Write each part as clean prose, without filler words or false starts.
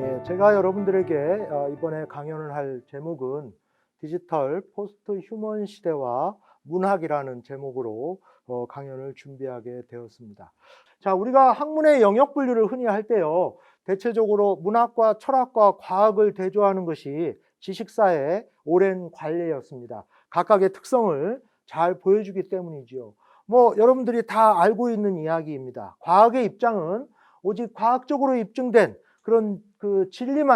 예, 제가 여러분들에게 이번에 강연을 할 제목은 디지털 포스트 휴먼 시대와 문학이라는 제목으로 강연을 준비하게 되었습니다. 자, 우리가 학문의 영역 분류를 흔히 할 때요, 대체적으로 문학과 철학과 과학을 대조하는 것이 지식사의 오랜 관례였습니다. 각각의 특성을 잘 보여주기 때문이지요. 여러분들이 다 알고 있는 이야기입니다. 과학의 입장은 오직 과학적으로 입증된 그런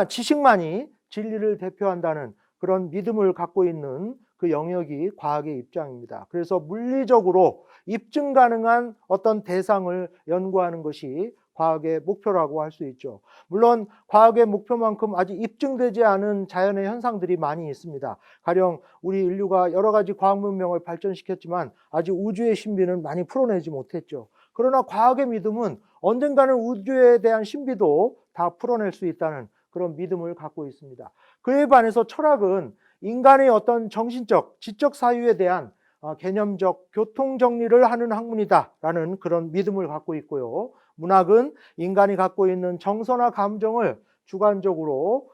지식만이 진리를 대표한다는 그런 믿음을 갖고 있는 그 영역이 과학의 입장입니다. 그래서 물리적으로 입증 가능한 어떤 대상을 연구하는 것이 과학의 목표라고 할 수 있죠. 물론 과학의 목표만큼 아직 입증되지 않은 자연의 현상들이 많이 있습니다. 가령 우리 인류가 여러 가지 과학 문명을 발전시켰지만 아직 우주의 신비는 많이 풀어내지 못했죠. 그러나 과학의 믿음은 언젠가는 우주에 대한 신비도 다 풀어낼 수 있다는 그런 믿음을 갖고 있습니다. 그에 반해서 철학은 인간의 어떤 정신적, 지적 사유에 대한 개념적 교통 정리를 하는 학문이다라는 그런 믿음을 갖고 있고요. 문학은 인간이 갖고 있는 정서나 감정을 주관적으로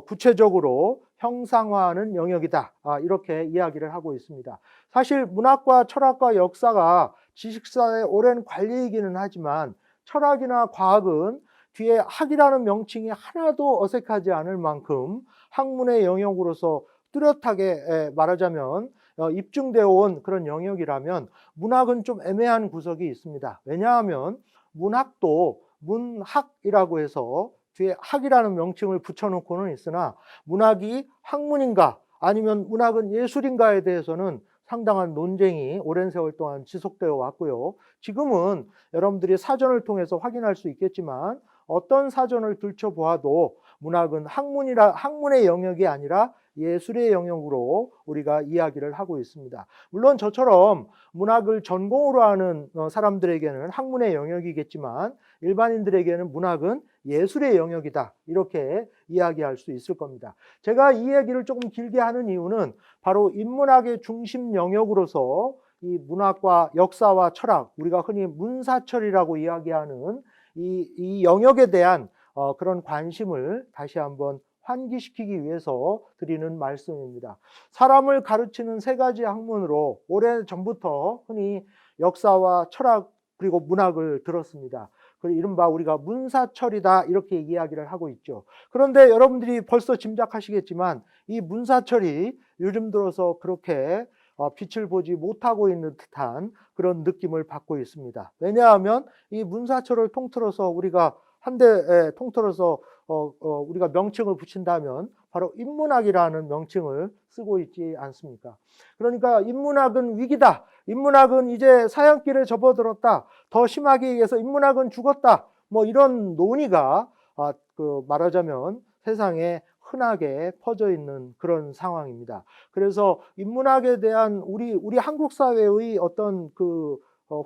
구체적으로 형상화하는 영역이다. 이렇게 이야기를 하고 있습니다. 사실 문학과 철학과 역사가 지식사의 오랜 관례이기는 하지만 철학이나 과학은 뒤에 학이라는 명칭이 하나도 어색하지 않을 만큼 학문의 영역으로서 뚜렷하게 말하자면 입증되어 온 그런 영역이라면 문학은 좀 애매한 구석이 있습니다. 왜냐하면 문학도 문학이라고 해서 뒤에 학이라는 명칭을 붙여놓고는 있으나 문학이 학문인가 아니면 문학은 예술인가에 대해서는 상당한 논쟁이 오랜 세월 동안 지속되어 왔고요. 지금은 여러분들이 사전을 통해서 확인할 수 있겠지만 어떤 사전을 들춰보아도 문학은 학문의 영역이 아니라 예술의 영역으로 우리가 이야기를 하고 있습니다. 물론 저처럼 문학을 전공으로 하는 사람들에게는 학문의 영역이겠지만 일반인들에게는 문학은 예술의 영역이다. 이렇게 이야기할 수 있을 겁니다. 제가 이 얘기를 조금 길게 하는 이유는 바로 인문학의 중심 영역으로서 이 문학과 역사와 철학, 우리가 흔히 문사철이라고 이야기하는 이 영역에 대한 그런 관심을 다시 한번 환기시키기 위해서 드리는 말씀입니다. 사람을 가르치는 세 가지 학문으로 오래전부터 흔히 역사와 철학 그리고 문학을 들었습니다. 이른바 우리가 문사철이다 이렇게 이야기를 하고 있죠. 그런데 여러분들이 벌써 짐작하시겠지만 이 문사철이 요즘 들어서 그렇게 빛을 보지 못하고 있는 듯한 그런 느낌을 받고 있습니다. 왜냐하면 이 문사철을 통틀어서 우리가 한데 통틀어서 우리가 명칭을 붙인다면 바로 인문학이라는 명칭을 쓰고 있지 않습니까? 그러니까 인문학은 위기다. 인문학은 이제 사양길에 접어들었다. 더 심하게 얘기해서 인문학은 죽었다. 이런 논의가 말하자면 세상에 흔하게 퍼져 있는 그런 상황입니다. 그래서 인문학에 대한 우리 한국 사회의 어떤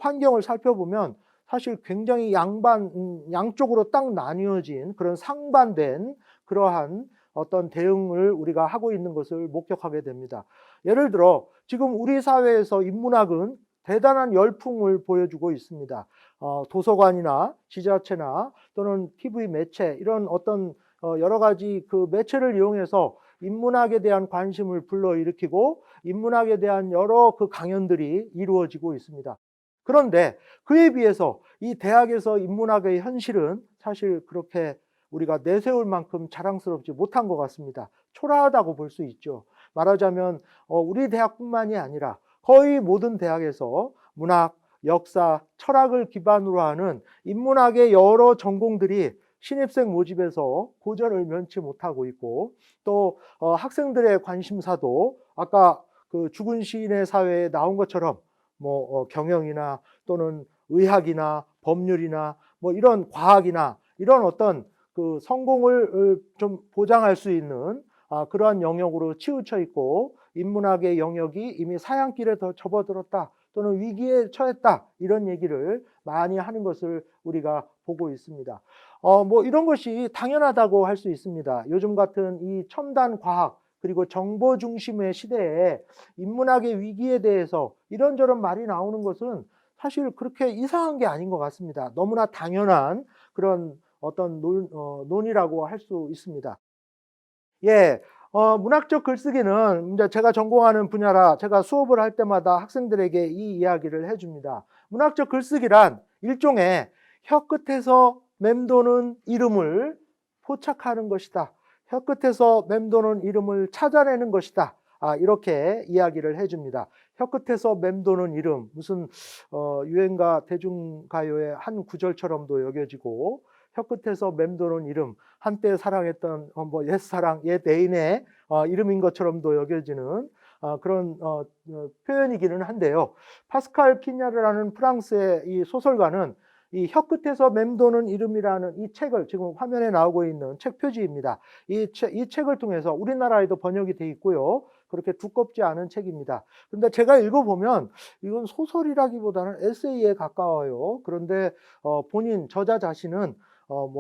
환경을 살펴보면 사실 굉장히 양쪽으로 딱 나뉘어진 그런 상반된 그러한 어떤 대응을 우리가 하고 있는 것을 목격하게 됩니다. 예를 들어 지금 우리 사회에서 인문학은 대단한 열풍을 보여주고 있습니다. 도서관이나 지자체나 또는 TV 매체 이런 어떤 여러 가지 그 매체를 이용해서 인문학에 대한 관심을 불러일으키고 인문학에 대한 여러 그 강연들이 이루어지고 있습니다. 그런데 그에 비해서 이 대학에서 인문학의 현실은 사실 그렇게 우리가 내세울 만큼 자랑스럽지 못한 것 같습니다. 초라하다고 볼 수 있죠. 말하자면 우리 대학뿐만이 아니라 거의 모든 대학에서 문학, 역사, 철학을 기반으로 하는 인문학의 여러 전공들이 신입생 모집에서 고전을 면치 못하고 있고 또 학생들의 관심사도 아까 그 죽은 시인의 사회에 나온 것처럼 경영이나 또는 의학이나 법률이나 이런 과학이나 이런 어떤 그 성공을 좀 보장할 수 있는 그러한 영역으로 치우쳐 있고 인문학의 영역이 이미 사양길에 더 접어들었다 또는 위기에 처했다 이런 얘기를 많이 하는 것을 우리가 보고 있습니다. 이런 것이 당연하다고 할 수 있습니다. 요즘 같은 이 첨단 과학 그리고 정보 중심의 시대에 인문학의 위기에 대해서 이런저런 말이 나오는 것은 사실 그렇게 이상한 게 아닌 것 같습니다. 너무나 당연한 그런 어떤 논이라고 할 수 있습니다. 예, 문학적 글쓰기는 이제 제가 전공하는 분야라 제가 수업을 할 때마다 학생들에게 이 이야기를 해줍니다. 문학적 글쓰기란 일종의 혀끝에서 맴도는 이름을 포착하는 것이다. 혀끝에서 맴도는 이름을 찾아내는 것이다. 이렇게 이야기를 해줍니다. 혀끝에서 맴도는 이름, 무슨 유행가 대중가요의 한 구절처럼도 여겨지고, 혀끝에서 맴도는 이름, 한때 사랑했던 옛사랑, 옛 애인의 이름인 것처럼도 여겨지는 그런 표현이기는 한데요. 파스칼 키냐르라는 프랑스의 이 소설가는 이 혀끝에서 맴도는 이름이라는 이 책을, 지금 화면에 나오고 있는 책 표지입니다. 이 책을 통해서 우리나라에도 번역이 돼 있고요. 그렇게 두껍지 않은 책입니다. 근데 제가 읽어보면 이건 소설이라기보다는 에세이에 가까워요. 그런데 본인 저자 자신은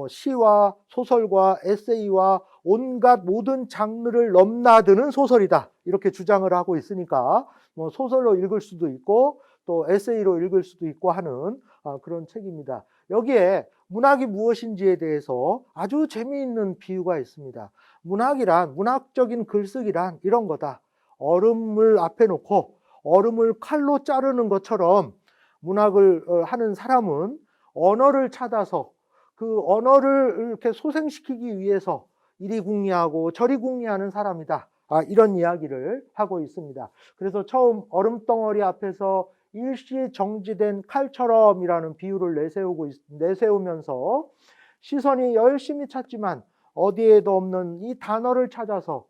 시와 소설과 에세이와 온갖 모든 장르를 넘나드는 소설이다. 이렇게 주장을 하고 있으니까 소설로 읽을 수도 있고 또 에세이로 읽을 수도 있고 하는 그런 책입니다. 여기에 문학이 무엇인지에 대해서 아주 재미있는 비유가 있습니다. 문학적인 글쓰기란 이런 거다. 얼음을 앞에 놓고 얼음을 칼로 자르는 것처럼 문학을 하는 사람은 언어를 찾아서 그 언어를 이렇게 소생시키기 위해서 이리 궁리하고 저리 궁리하는 사람이다. 이런 이야기를 하고 있습니다. 그래서 처음 얼음덩어리 앞에서 일시 정지된 칼처럼이라는 비유를 내세우면서 시선이 열심히 찾지만 어디에도 없는 이 단어를 찾아서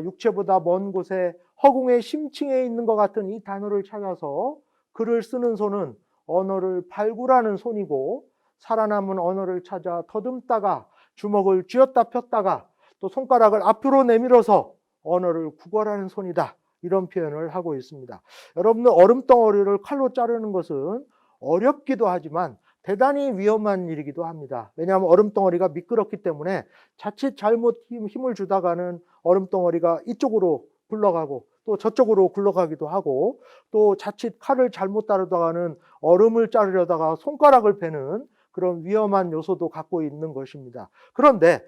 육체보다 먼 곳에 허공의 심층에 있는 것 같은 이 단어를 찾아서 글을 쓰는 손은 언어를 발굴하는 손이고, 살아남은 언어를 찾아 더듬다가 주먹을 쥐었다 폈다가 또 손가락을 앞으로 내밀어서 언어를 구걸하는 손이다. 이런 표현을 하고 있습니다. 여러분들 얼음덩어리를 칼로 자르는 것은 어렵기도 하지만 대단히 위험한 일이기도 합니다. 왜냐하면 얼음덩어리가 미끄럽기 때문에 자칫 잘못 힘을 주다가는 얼음덩어리가 이쪽으로 굴러가고 또 저쪽으로 굴러가기도 하고, 또 자칫 칼을 잘못 다루다가는 얼음을 자르려다가 손가락을 베는 그런 위험한 요소도 갖고 있는 것입니다. 그런데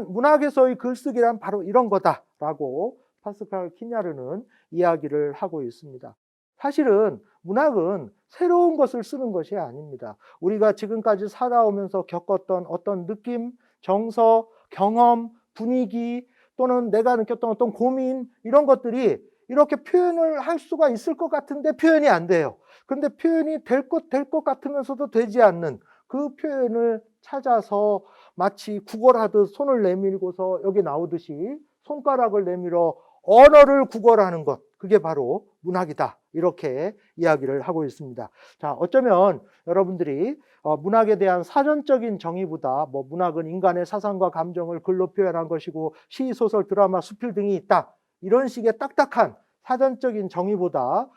문학에서의 글쓰기란 바로 이런 거다라고 파스칼 키냐르는 이야기를 하고 있습니다. 사실은 문학은 새로운 것을 쓰는 것이 아닙니다. 우리가 지금까지 살아오면서 겪었던 어떤 느낌, 정서, 경험, 분위기, 또는 내가 느꼈던 어떤 고민, 이런 것들이 이렇게 표현을 할 수가 있을 것 같은데 표현이 안 돼요. 그런데 표현이 될 것 같으면서도 되지 않는 그 표현을 찾아서 마치 구걸하듯 손을 내밀고서 여기 나오듯이 손가락을 내밀어 언어를 구걸하는 것, 그게 바로 문학이다. 이렇게 이야기를 하고 있습니다. 자, 어쩌면 여러분들이 문학에 대한 사전적인 정의보다 문학은 인간의 사상과 감정을 글로 표현한 것이고 시, 소설, 드라마, 수필 등이 있다. 이런 식의 딱딱한 사전적인 정의보다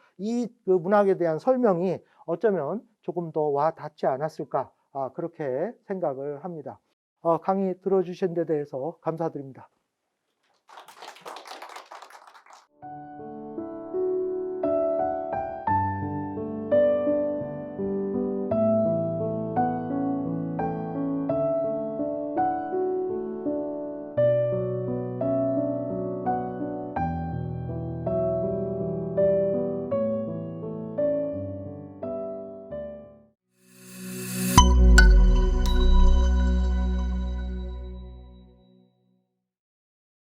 그 문학에 대한 설명이 어쩌면 조금 더 와 닿지 않았을까, 그렇게 생각을 합니다. 강의 들어주신 데 대해서 감사드립니다.